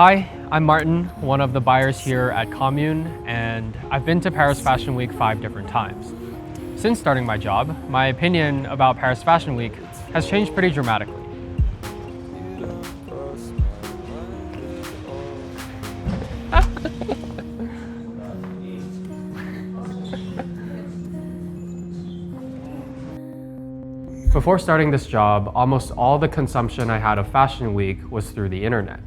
Hi, I'm Martin, one of the buyers here at Komune, and I've been to Paris Fashion Week 5 different times. Since starting my job, my opinion about Paris Fashion Week has changed pretty dramatically. Before starting this job, almost all the consumption I had of Fashion Week was through the internet.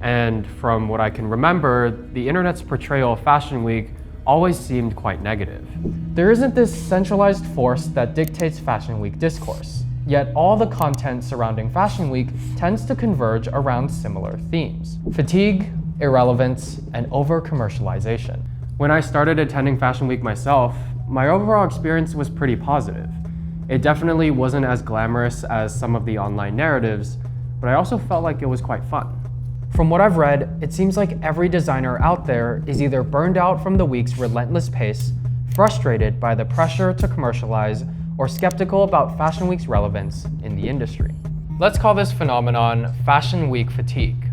And from what I can remember, the internet's portrayal of Fashion Week always seemed quite negative. There isn't this centralized force that dictates Fashion Week discourse, yet all the content surrounding Fashion Week tends to converge around similar themes: fatigue, irrelevance, and over-commercialization. When I started attending Fashion Week myself, my overall experience was pretty positive. It definitely wasn't as glamorous as some of the online narratives, but I also felt like it was quite fun. From what I've read, it seems like every designer out there is either burned out from the week's relentless pace, frustrated by the pressure to commercialize, or skeptical about Fashion Week's relevance in the industry. Let's call this phenomenon Fashion Week fatigue.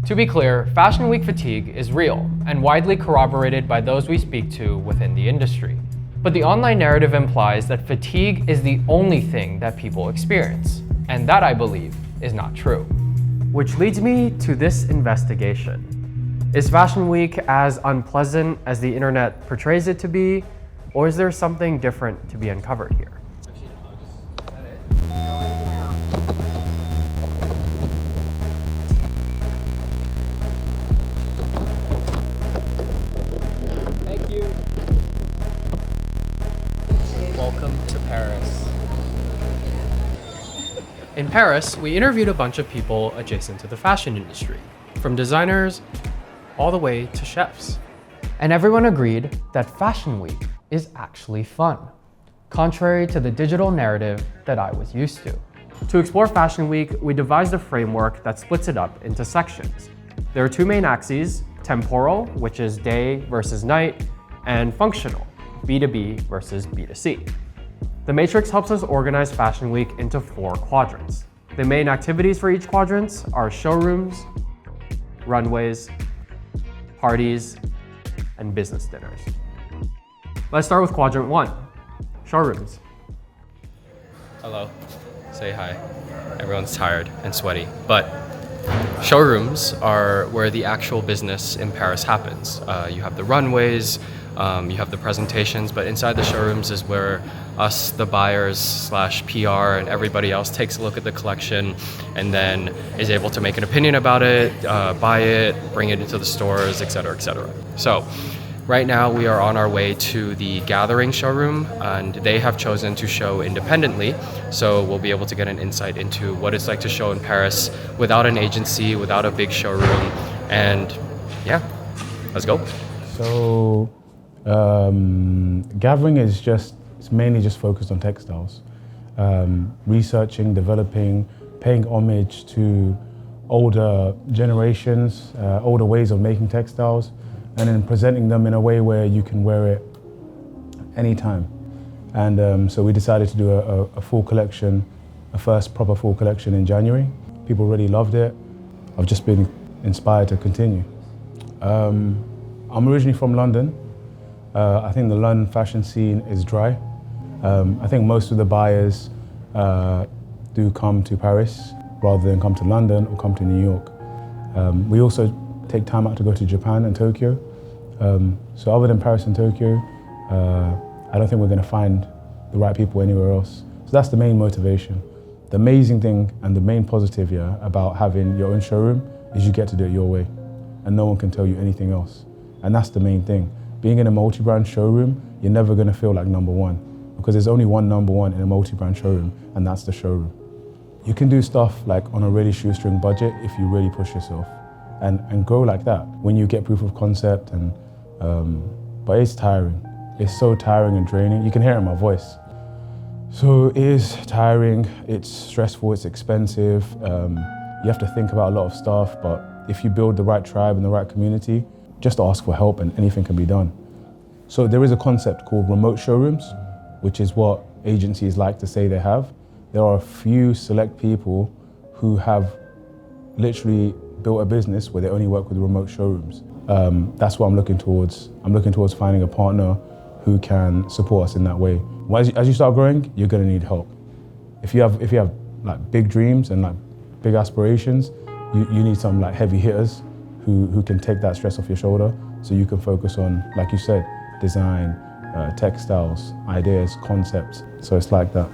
To be clear, Fashion Week fatigue is real and widely corroborated by those we speak to within the industry. But the online narrative implies that fatigue is the only thing that people experience, and that, I believe, is not true. Which leads me to this investigation. Is Fashion Week as unpleasant as the internet portrays it to be, or is there something different to be uncovered here? Thank you. Welcome to Paris. In Paris, we interviewed a bunch of people adjacent to the fashion industry, from designers all the way to chefs. And everyone agreed that Fashion Week is actually fun, contrary to the digital narrative that I was used to. To explore Fashion Week, we devised a framework that splits it up into sections. There are two main axes: temporal, which is day versus night, and functional, B2B versus B2C. The matrix helps us organize Fashion Week into 4 quadrants. The main activities for each quadrant are showrooms, runways, parties, and business dinners. Let's start with quadrant 1, showrooms. Hello, say hi. Everyone's tired and sweaty, but showrooms are where the actual business in Paris happens. You have the runways, you have the presentations, but inside the showrooms is where us, the buyers / PR, and everybody else takes a look at the collection and then is able to make an opinion about it, buy it, bring it into the stores, etc., etc. So right now we are on our way to the Gathering showroom, and they have chosen to show independently. So we'll be able to get an insight into what it's like to show in Paris without an agency, without a big showroom. And yeah, let's go. So Gathering is it's mainly just focused on textiles. Researching, developing, paying homage to older generations, older ways of making textiles, and then presenting them in a way where you can wear it anytime. And so we decided to do a full collection, a first proper full collection in January. People really loved it. I've just been inspired to continue. I'm originally from London. I think the London fashion scene is dry. I think most of the buyers do come to Paris rather than come to London or come to New York. We also take time out to go to Japan and Tokyo. So other than Paris and Tokyo, I don't think we're going to find the right people anywhere else. So that's the main motivation. The amazing thing and the main positive here about having your own showroom is you get to do it your way, and no one can tell you anything else. And that's the main thing. Being in a multi-brand showroom, you're never going to feel like number one, because there's only one number one in a multi-brand showroom, and that's the showroom. You can do stuff like on a really shoestring budget if you really push yourself and grow like that when you get proof of concept. And but it's tiring. It's so tiring and draining. You can hear it in my voice. So it is tiring, it's stressful, it's expensive. You have to think about a lot of stuff, but if you build the right tribe and the right community, just ask for help and anything can be done. So there is a concept called remote showrooms, which is what agencies like to say they have. There are a few select people who have literally built a business where they only work with remote showrooms. That's what I'm looking towards. I'm looking towards finding a partner who can support us in that way. As you start growing, you're going to need help. If you have like big dreams and like big aspirations, you need some like heavy hitters who can take that stress off your shoulder, so you can focus on, like you said, design, textiles, ideas, concepts. So it's like that.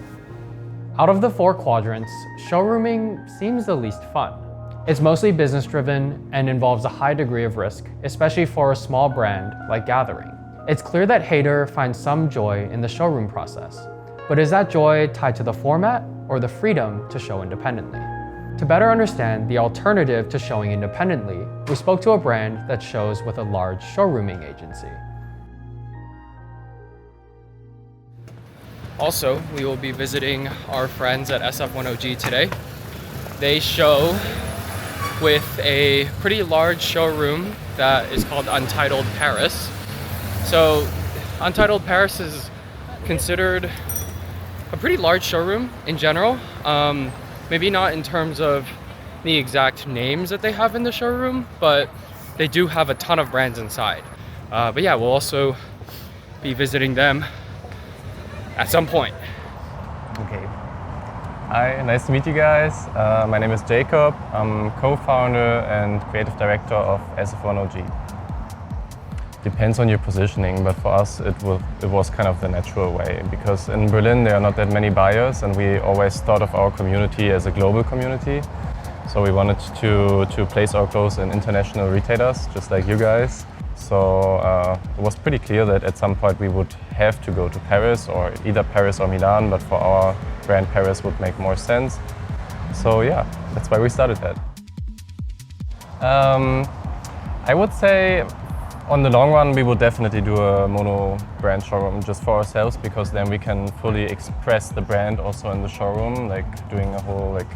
Out of the 4 quadrants, showrooming seems the least fun. It's mostly business driven and involves a high degree of risk, especially for a small brand like Gathering. It's clear that Hayder finds some joy in the showroom process, but is that joy tied to the format or the freedom to show independently? To better understand the alternative to showing independently, we spoke to a brand that shows with a large showrooming agency. Also, we will be visiting our friends at SF10G today. They show with a pretty large showroom that is called Untitled Paris. So, Untitled Paris is considered a pretty large showroom in general. Maybe not in terms of the exact names that they have in the showroom, but they do have a ton of brands inside. But yeah, we'll also be visiting them at some point. Okay. Hi, nice to meet you guys. My name is Jacob. I'm co-founder and creative director of SF10G. Depends on your positioning, but for us it was kind of the natural way, because in Berlin there are not that many buyers and we always thought of our community as a global community. So we wanted to place our clothes in international retailers, just like you guys. So it was pretty clear that at some point we would have to go to Paris, or either Paris or Milan, but for our brand Paris would make more sense. So yeah, that's why we started that. I would say on the long run we would definitely do a mono brand showroom just for ourselves, because then we can fully express the brand also in the showroom, like doing a whole like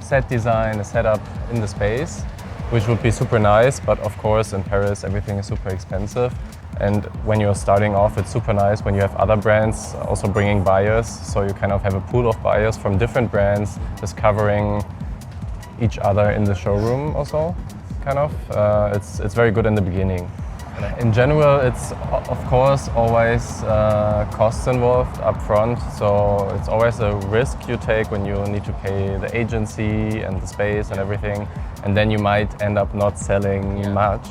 set design, a setup in the space, which would be super nice. But of course in Paris everything is super expensive, and when you're starting off it's super nice when you have other brands also bringing buyers, so you kind of have a pool of buyers from different brands discovering each other in the showroom also. Kind of, it's very good in the beginning. In general, it's of course always costs involved up front, so it's always a risk you take when you need to pay the agency and the space and everything, and then you might end up not selling much,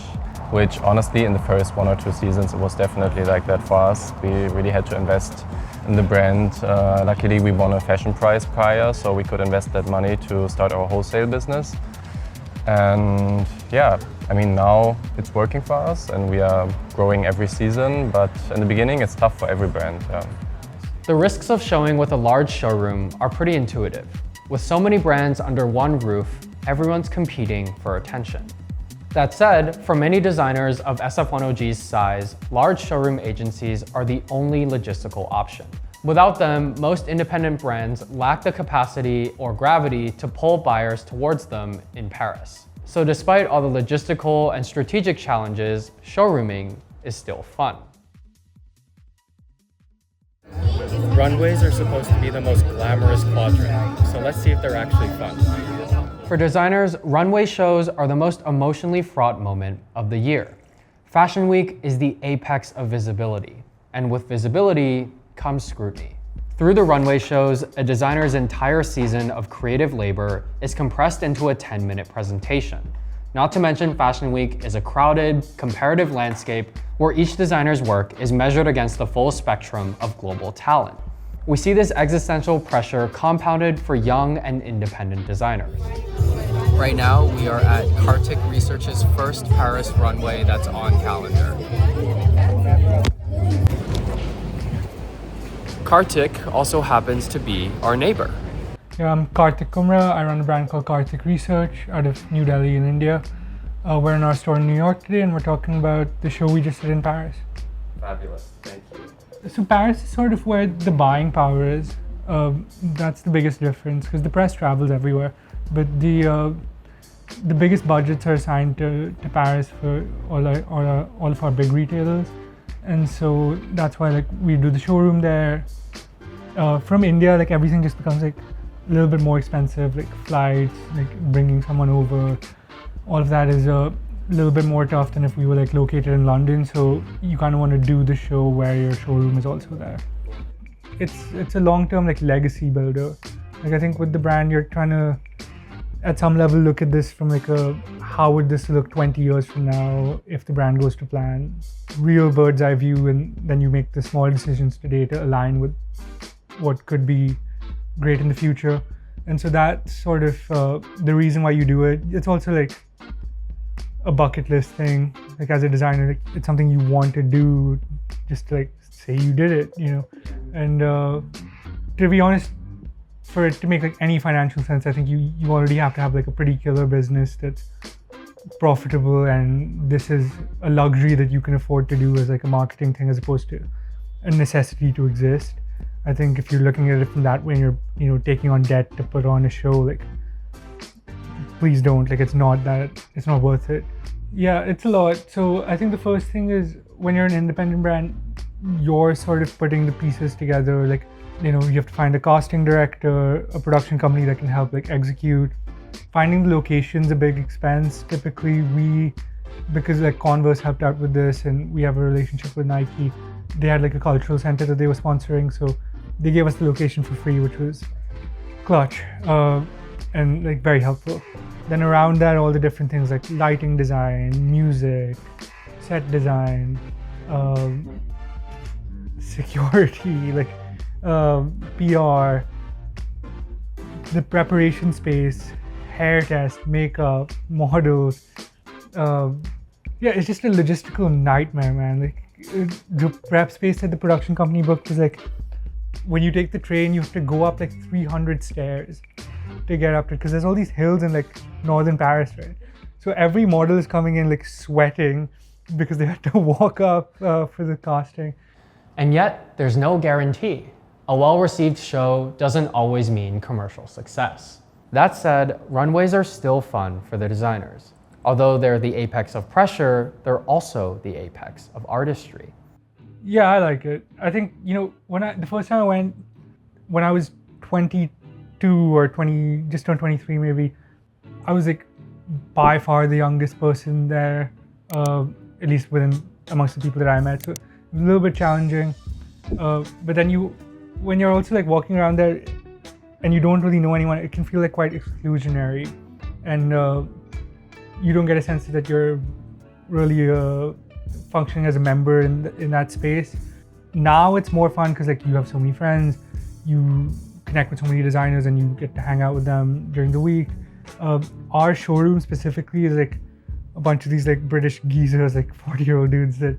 which honestly in the first 1 or 2 seasons it was definitely like that for us. We really had to invest in the brand. Luckily we won a fashion prize prior, so we could invest that money to start our wholesale business. And yeah, I mean now it's working for us and we are growing every season, but in the beginning it's tough for every brand. Yeah. The risks of showing with a large showroom are pretty intuitive. With so many brands under one roof, everyone's competing for attention. That said, for many designers of SF10G's size, large showroom agencies are the only logistical option. Without them, most independent brands lack the capacity or gravity to pull buyers towards them in Paris. So despite all the logistical and strategic challenges, showrooming is still fun. Runways are supposed to be the most glamorous quadrant, so let's see if they're actually fun. For designers, runway shows are the most emotionally fraught moment of the year. Fashion Week is the apex of visibility, and with visibility comes scrutiny. Through the runway shows, a designer's entire season of creative labor is compressed into a 10-minute presentation. Not to mention, Fashion Week is a crowded, comparative landscape where each designer's work is measured against the full spectrum of global talent. We see this existential pressure compounded for young and independent designers. Right now, we are at Kartik Research's first Paris runway that's on calendar. Kartik also happens to be our neighbor. Yeah, I'm Kartik Kumra. I run a brand called Kartik Research out of New Delhi in India. We're in our store in New York today and we're talking about the show we just did in Paris. Fabulous, thank you. So Paris is sort of where the buying power is. That's the biggest difference because the press travels everywhere. But the biggest budgets are assigned to Paris for all of our big retailers. And so that's why like we do the showroom there. From India, like everything just becomes like a little bit more expensive, like flights, like bringing someone over, all of that is a little bit more tough than if we were like located in London. So you kind of want to do the show where your showroom is also there. It's a long-term like legacy builder. Like I think with the brand, you're trying to, at some level, look at this from like a how would this look 20 years from now if the brand goes to plan. Real bird's eye view, and then you make the small decisions today to align with what could be great in the future. And so that's sort of the reason why you do it. It's also like a bucket list thing. Like as a designer, like, it's something you want to do, just to, like say you did it, you know. And to be honest, for it to make like any financial sense, I think you already have to have like a pretty killer business that's profitable, and this is a luxury that you can afford to do as like a marketing thing as opposed to a necessity to exist. I think if you're looking at it from that way and you're, you know, taking on debt to put on a show, like please don't. Like it's not worth it. Yeah, it's a lot. So I think the first thing is when you're an independent brand, you're sort of putting the pieces together. Like, you know, you have to find a casting director, a production company that can help like execute. Finding the location's a big expense. Typically because like Converse helped out with this and we have a relationship with Nike, they had like a cultural center that they were sponsoring. So they gave us the location for free, which was clutch and like very helpful. Then around that, all the different things like lighting design, music, set design, security, like PR, the preparation space, hair test, makeup, models. Yeah, it's just a logistical nightmare, man. Like the prep space that the production company booked was like, when you take the train, you have to go up like 300 stairs to get up to it, because there's all these hills in like northern Paris, right? So every model is coming in like sweating because they had to walk up for the casting. And yet, there's no guarantee. A well-received show doesn't always mean commercial success. That said, runways are still fun for the designers. Although they're the apex of pressure, they're also the apex of artistry. Yeah, I like it. I think, you know, the first time I went, when I was 22 or 20, just turned 23 maybe, I was like by far the youngest person there, at least amongst the people that I met. So it was a little bit challenging. But then when you're also like walking around there and you don't really know anyone, it can feel like quite exclusionary. And you don't get a sense that you're really functioning as a member in that space. Now it's more fun because like you have so many friends, you connect with so many designers and you get to hang out with them during the week. Our showroom specifically is like a bunch of these like British geezers, like 40-year-old dudes that,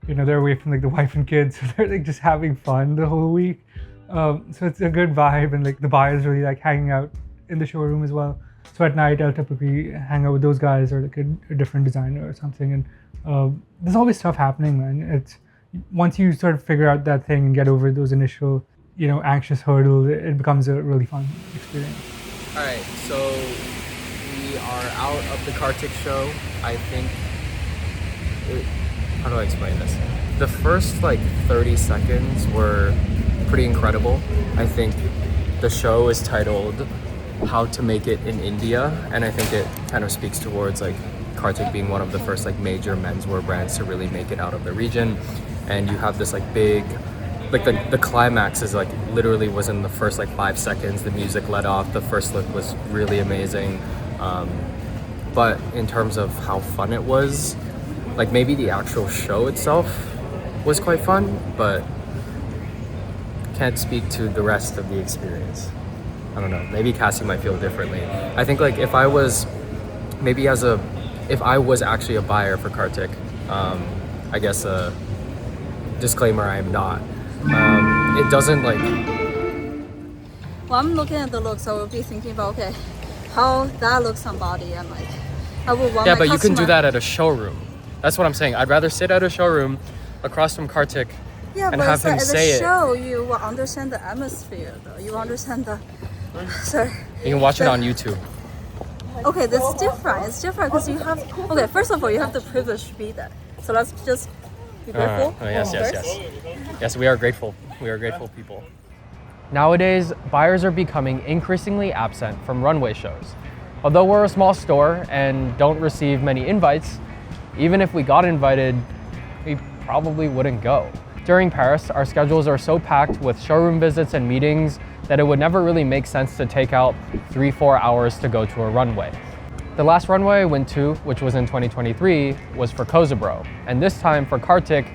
you know, they're away from like the wife and kids, so they're like just having fun the whole week. So it's a good vibe, and like the buyers really like hanging out in the showroom as well. So at night I'll typically hang out with those guys or like a different designer or something, and there's always stuff happening, man. It's once you sort of figure out that thing and get over those initial, you know, anxious hurdle, it becomes a really fun experience. All right, so we are out of the Kartik show. I think, how do I explain this? The first like 30 seconds were pretty incredible. I think the show is titled How to Make It in India, and I think it kind of speaks towards like Kartik being one of the first like major menswear brands to really make it out of the region. And you have this like big, like the climax is like literally was in the first like 5 seconds. The music let off. The first look was really amazing. But in terms of how fun it was, like maybe the actual show itself was quite fun, but can't speak to the rest of the experience. I don't know, maybe Cassie might feel differently. I think like if I was actually a buyer for Kartik, I guess a disclaimer, I am not. It doesn't like... Well, I'm looking at the looks, I will be thinking about, okay, how that looks on body, and like, I would want Yeah, my but you can do customer- that at a showroom. That's what I'm saying. I'd rather sit at a showroom across from Kartik Yeah, and but have him at say the it. show, you will understand the atmosphere, though. You understand the... Sorry. You can watch it on YouTube. Okay, this is different. It's different because you have... Okay, first of all, you have the privilege to be there. So let's just be grateful. Yes. first. Yes, we are grateful. We are grateful people. Nowadays, buyers are becoming increasingly absent from runway shows. Although we're a small store and don't receive many invites, even if we got invited, we probably wouldn't go. During Paris, our schedules are so packed with showroom visits and meetings that it would never really make sense to take out 3-4 hours to go to a runway. The last runway I went to, which was in 2023, was for Kozabro. And this time for Kartik,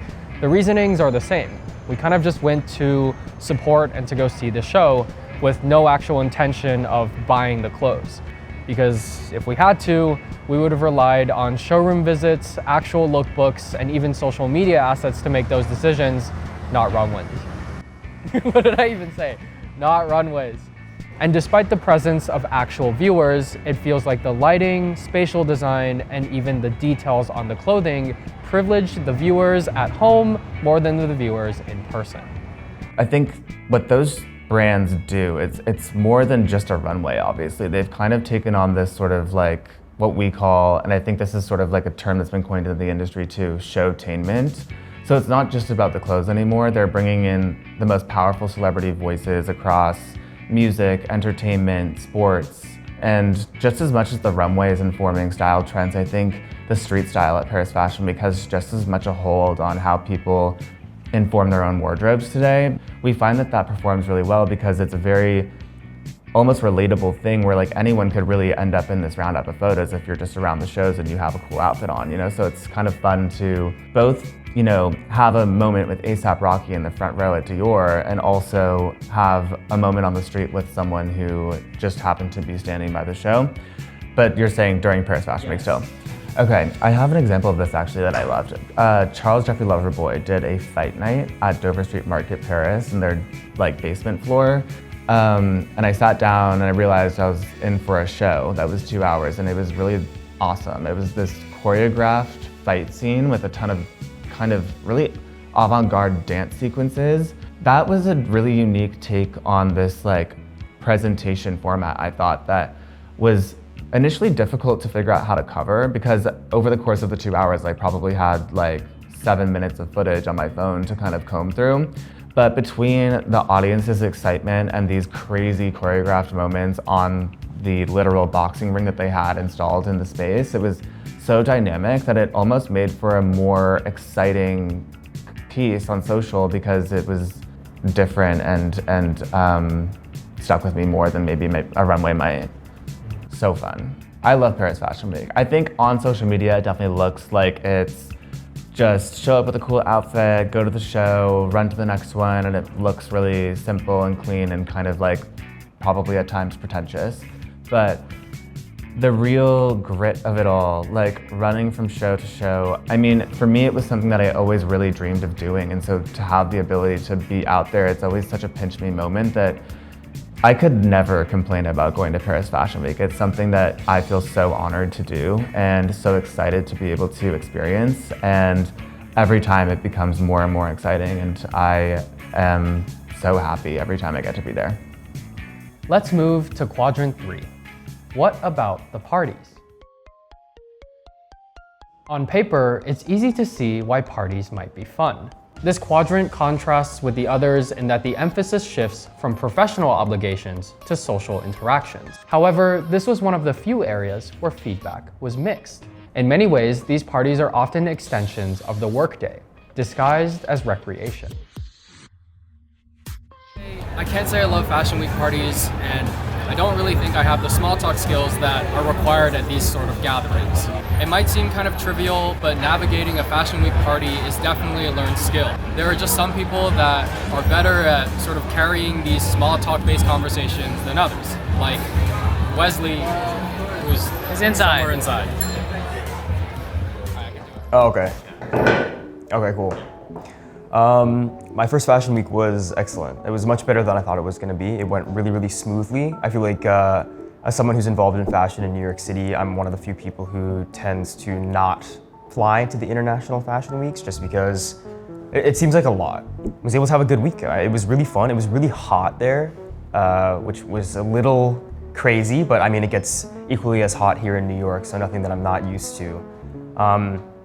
the reasonings are the same. We kind of just went to support and to go see the show with no actual intention of buying the clothes. Because if we had to, we would have relied on showroom visits, actual lookbooks, and even social media assets to make those decisions, not runways. What did I even say? Not runways. And despite the presence of actual viewers, it feels like the lighting, spatial design, and even the details on the clothing privileged the viewers at home more than the viewers in person. I think what those brands do, it's more than just a runway, obviously. They've kind of taken on this sort of like what we call, and I think this is sort of like a term that's been coined in the industry too, showtainment. So it's not just about the clothes anymore. They're bringing in the most powerful celebrity voices across music, entertainment, sports, and just as much as the runway is informing style trends, I think the street style at Paris Fashion Week has just as much a hold on how people inform their own wardrobes today. We find that that performs really well because it's a very almost relatable thing where like anyone could really end up in this roundup of photos if you're just around the shows and you have a cool outfit on, you know? So it's kind of fun to both, you know, have a moment with A$AP Rocky in the front row at Dior and also have a moment on the street with someone who just happened to be standing by the show. But you're saying during Paris Fashion Week still. Okay, I have an example of this actually that I loved. Charles Jeffrey Loverboy did a fight night at Dover Street Market, Paris, in their like basement floor. And I sat down and I realized I was in for a show that was 2 hours and it was really awesome. It was this choreographed fight scene with a ton of kind of really avant-garde dance sequences. That was a really unique take on this like presentation format, I thought, that was initially difficult to figure out how to cover because over the course of the 2 hours, I probably had like 7 minutes of footage on my phone to kind of comb through. But between the audience's excitement and these crazy choreographed moments on the literal boxing ring that they had installed in the space, it was so dynamic that it almost made for a more exciting piece on social because it was different and stuck with me more than maybe a runway might. So fun. I love Paris Fashion Week. I think on social media it definitely looks like it's just show up with a cool outfit, go to the show, run to the next one, and it looks really simple and clean and kind of like probably at times pretentious. But the real grit of it all, like running from show to show, I mean, for me it was something that I always really dreamed of doing, and so to have the ability to be out there, it's always such a pinch me moment that I could never complain about going to Paris Fashion Week. It's something that I feel so honored to do and so excited to be able to experience. And every time it becomes more and more exciting, and I am so happy every time I get to be there. Let's move to quadrant 3. What about the parties? On paper, it's easy to see why parties might be fun. This quadrant contrasts with the others in that the emphasis shifts from professional obligations to social interactions. However, this was one of the few areas where feedback was mixed. In many ways, these parties are often extensions of the workday, disguised as recreation. I can't say I love Fashion Week parties, and I don't really think I have the small talk skills that are required at these sort of gatherings. It might seem kind of trivial, but navigating a Fashion Week party is definitely a learned skill. There are just some people that are better at sort of carrying these small talk-based conversations than others, like Wesley, who's somewhere inside. Oh, okay. Okay, cool. My first Fashion Week was excellent. It was much better than I thought it was going to be. It went really, really smoothly. I feel like as someone who's involved in fashion in New York City, I'm one of the few people who tends to not fly to the international fashion weeks just because it seems like a lot. I was able to have a good week. It was really fun. It was really hot there, which was a little crazy, but I mean, it gets equally as hot here in New York, so nothing that I'm not used to.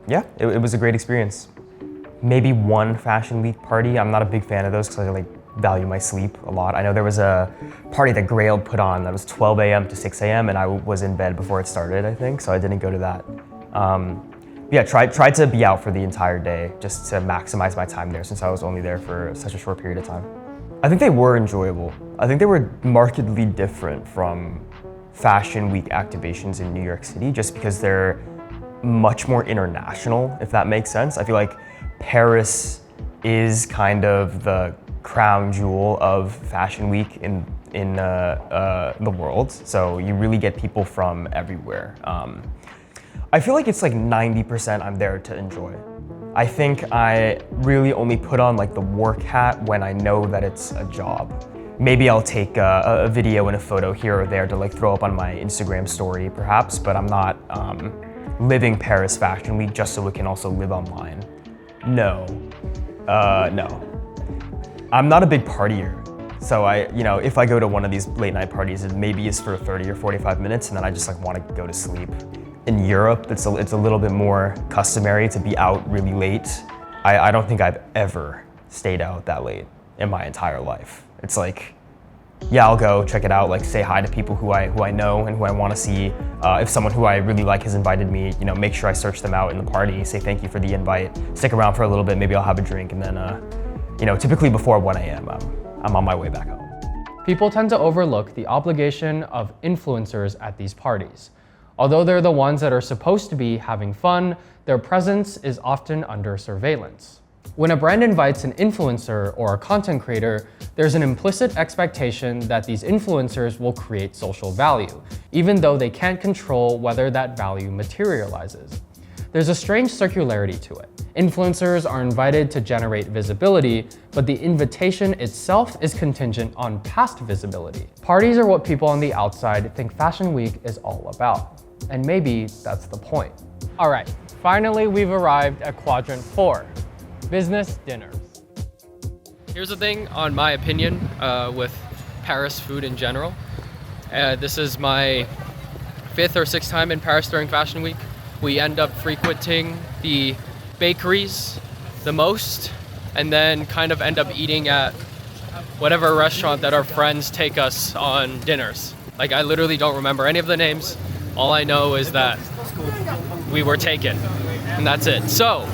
Yeah, it was a great experience. Maybe one Fashion Week party. I'm not a big fan of those because I like value my sleep a lot. I know there was a party that Grail put on that was 12 a.m. to 6 a.m. and I was in bed before it started, I think, so I didn't go to that. Yeah, tried to be out for the entire day just to maximize my time there since I was only there for such a short period of time. I think they were enjoyable. I think they were markedly different from Fashion Week activations in New York City just because they're much more international, if that makes sense. I feel like Paris is kind of the crown jewel of Fashion Week in the world, so you really get people from everywhere. I feel like it's like 90% I'm there to enjoy. I think I really only put on like the work hat when I know that it's a job. Maybe I'll take a video and a photo here or there to like throw up on my Instagram story perhaps, but I'm not living Paris Fashion Week just so it can also live online. No. I'm not a big partier. So if I go to one of these late night parties, it maybe is for 30 or 45 minutes and then I just like want to go to sleep. In Europe, it's a little bit more customary to be out really late. I don't think I've ever stayed out that late in my entire life. It's like, yeah, I'll go check it out, like say hi to people who I know and who I want to see. If someone who I really like has invited me, make sure I search them out in the party, say thank you for the invite, stick around for a little bit, maybe I'll have a drink, and then, typically before 1 a.m., I'm on my way back home. People tend to overlook the obligation of influencers at these parties. Although they're the ones that are supposed to be having fun, their presence is often under surveillance. When a brand invites an influencer or a content creator, there's an implicit expectation that these influencers will create social value, even though they can't control whether that value materializes. There's a strange circularity to it. Influencers are invited to generate visibility, but the invitation itself is contingent on past visibility. Parties are what people on the outside think Fashion Week is all about. And maybe that's the point. All right, finally we've arrived at quadrant 4, business dinners. Here's the thing on my opinion with Paris food in general. This is my 5th or 6th time in Paris during Fashion Week. We end up frequenting the bakeries the most and then kind of end up eating at whatever restaurant that our friends take us on dinners. Like I literally don't remember any of the names. All I know is that we were taken, and that's it. So,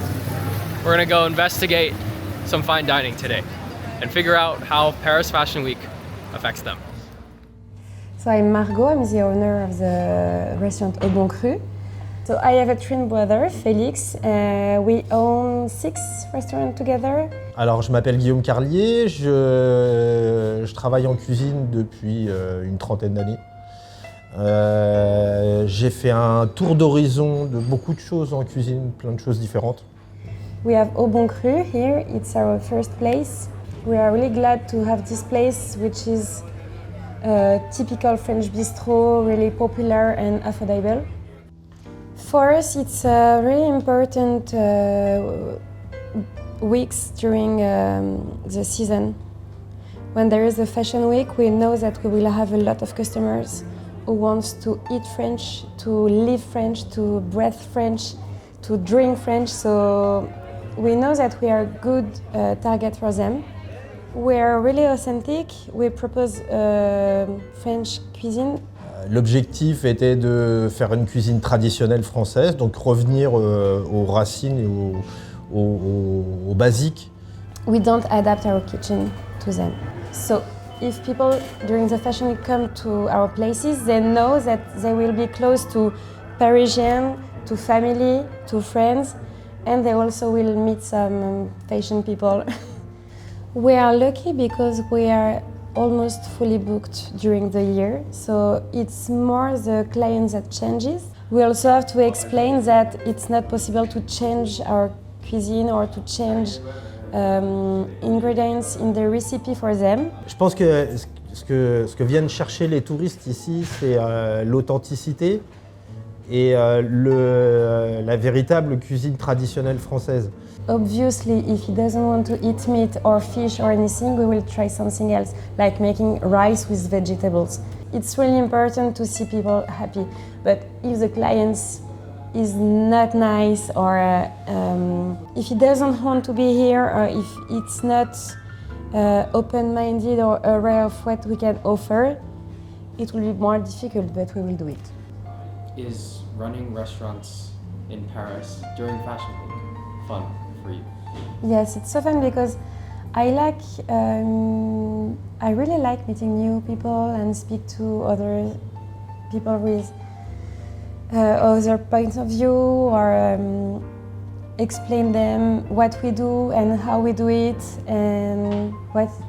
we're gonna go investigate some fine dining today and figure out how Paris Fashion Week affects them. So I'm Margot, I'm the owner of the restaurant Au Bon Cru. So I have a twin brother, Félix. We own 6 restaurants together. Alors, je m'appelle Guillaume Carlier, je travaille en cuisine depuis une trentaine d'années. J'ai fait un tour d'horizon de beaucoup de choses en cuisine, plein de choses différentes. We have Au Bon Cru here, it's our first place. We are really glad to have this place, which is a typical French bistro, really popular and affordable. For us, it's really important weeks during the season. When there is a fashion week, we know that we will have a lot of customers who wants to eat French, to live French, to breathe French, to drink French. So we know that we are a good target for them. We are really authentic. We propose French cuisine. L'objectif était de faire une cuisine traditionnelle française, donc revenir aux racines et aux basiques. We don't adapt our kitchen to them. So if people during the fashion week come to our places, they know that they will be close to Parisian, to family, to friends, and they also will meet some fashion people. We are lucky because we are almost fully booked during the year, so it's more the client that changes. We also have to explain that it's not possible to change our cuisine or to change ingredients in the recipe for them. Je pense que ce que viennent chercher les touristes ici, c'est l'authenticité et la véritable cuisine traditionnelle française. Obviously, if he doesn't want to eat meat or fish or anything, we will try something else, like making rice with vegetables. It's really important to see people happy, but if the client is not nice or if he doesn't want to be here or if it's not open-minded or aware of what we can offer, it will be more difficult, but we will do it. Is running restaurants in Paris during Fashion Week fun for you? Yes, it's so fun because I really like meeting new people and speak to other people with other points of view, or explain them what we do and how we do it, and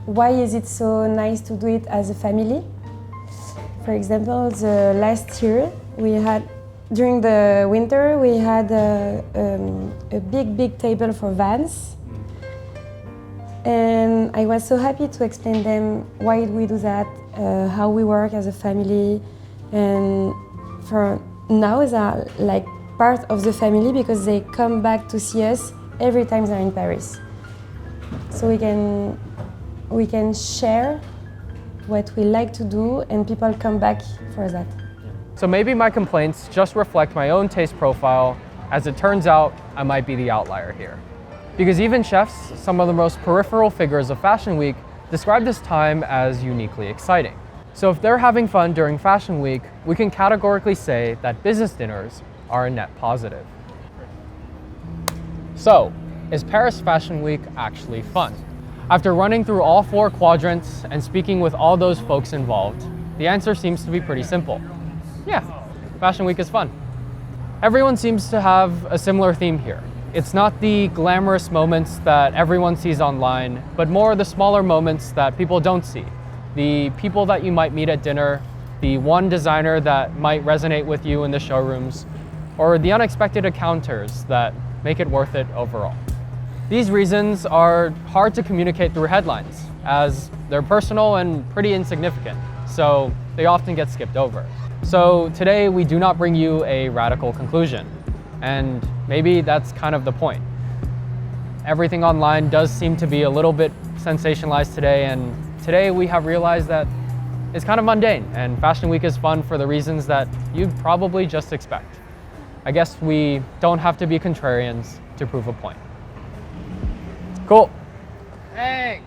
why is it so nice to do it as a family. For example, the last year we had, during the winter, we had a big table for Vans. And I was so happy to explain them why we do that, how we work as a family. And for now, they are like part of the family because they come back to see us every time they're in Paris. So we can share what we like to do, and people come back for that. So maybe my complaints just reflect my own taste profile. As it turns out, I might be the outlier here. Because even chefs, some of the most peripheral figures of Fashion Week, describe this time as uniquely exciting. So if they're having fun during Fashion Week, we can categorically say that business dinners are a net positive. So, is Paris Fashion Week actually fun? After running through all 4 quadrants and speaking with all those folks involved, the answer seems to be pretty simple. Yeah, Fashion Week is fun. Everyone seems to have a similar theme here. It's not the glamorous moments that everyone sees online, but more the smaller moments that people don't see. The people that you might meet at dinner, the one designer that might resonate with you in the showrooms, or the unexpected encounters that make it worth it overall. These reasons are hard to communicate through headlines, as they're personal and pretty insignificant, so they often get skipped over. So today we do not bring you a radical conclusion, and maybe that's kind of the point. Everything online does seem to be a little bit sensationalized today, and today we have realized that it's kind of mundane, and Fashion Week is fun for the reasons that you'd probably just expect. I guess we don't have to be contrarians to prove a point. Cool. Hey!